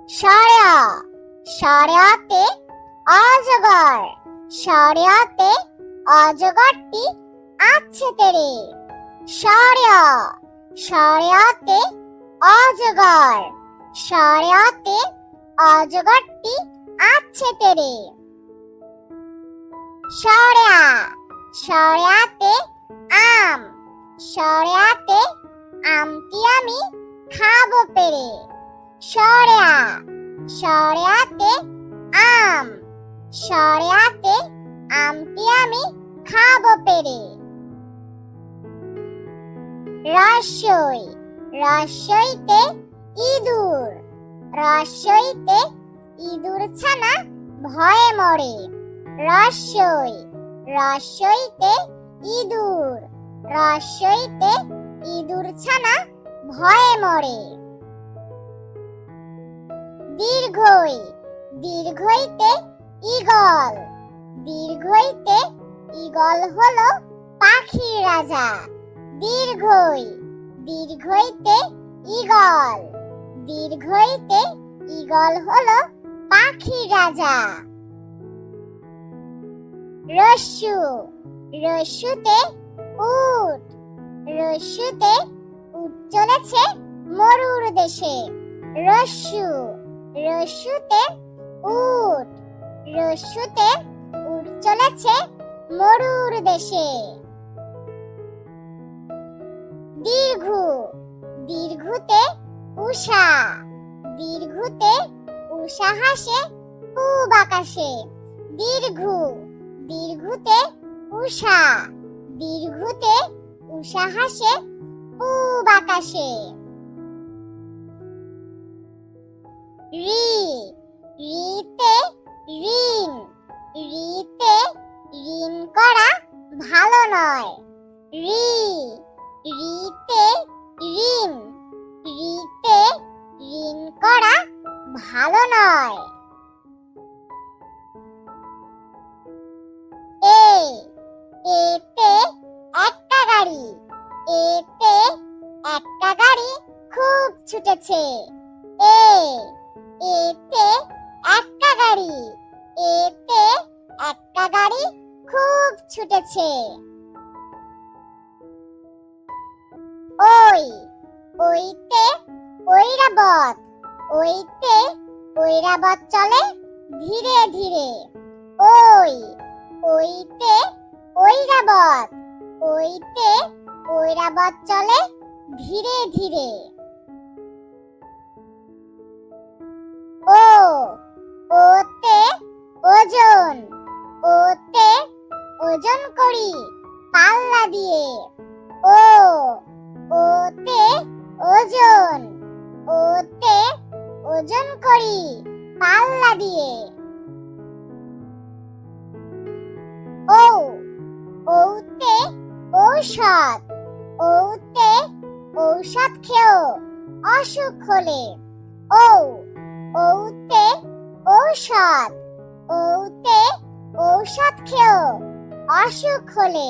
সাড়া, সাড়াতে অজগর, সাড়াতে অজগরটি আছে তেরে। সাড়া, সাড়াতে অজগর, সাড়াতে অজগরটি আছে তেরে। সাড়া, সাড়াতে আম, সাড়াতে আমটি আমি খাবো পেরে। সাড়া, সাড়াতে আম, সাড়াতে আমটি আমি খাবো পেরে। রসই, রসইতে ইঁদুর, রসইতে ইঁদুর ছানা ভয়ে মরে। রসই, রসইতে ইঁদুর, রসইতে ইঁদুর ছানা ভয়ে মরে। দীর্ঘই, দীর্ঘইতে ঈগল, দীর্ঘইতে ঈগল হলো পাখির রাজা। দীর্ঘই, দীর্ঘইতে ঈগল, দীর্ঘইতে ঈগল হলো পাখির রাজা। রস্যু, রস্যুতে উট, রস্যুতে উট চলেছে মরুর দেশে। রস্যু, রস্যুতে উট, রস্যুতে উট চলেছে মরুর দেশে। দীর্ঘু, দীর্ঘুতে উষা, দীর্ঘুতে উষা হাসে পূব আকাশে। দীর্ঘু, দীর্ঘুতে উষা, দীর্ঘুতে উষা হাসে পূব আকাশে। রি, রিতে ঋণ, রিতে ঋণ করা ভালো নয়। রি, রিতে ঋণ, রিতে ঋণ করা ভালো নয়। এ, এতে একটা গাড়ি, এতে একটা গাড়ি খুব ছুটেছে। এ, এতে একটা গাড়ি, এতে একটা গাড়ি খুব ছুটেছে। ওই, ওইতে ঐরাবত, ওইতে ঐরাবত চলে ধীরে ধীরে। ওই, ওইতে ঐরাবত, ওইতে ঐরাবত চলে ধীরে ধীরে। ও, ওতে ওজন, ওতে ওজন করি পাল্লা দিয়ে। ও, ওতে ওজন, ওতে ওজন করি পাল্লা দিয়ে। ও, ওতে ঔষধ, ওতে ঔষধ খেও অসুখ হলে। ও, ওতে ঔষধ, ওতে ঔষধ খেও অসুখ হলে।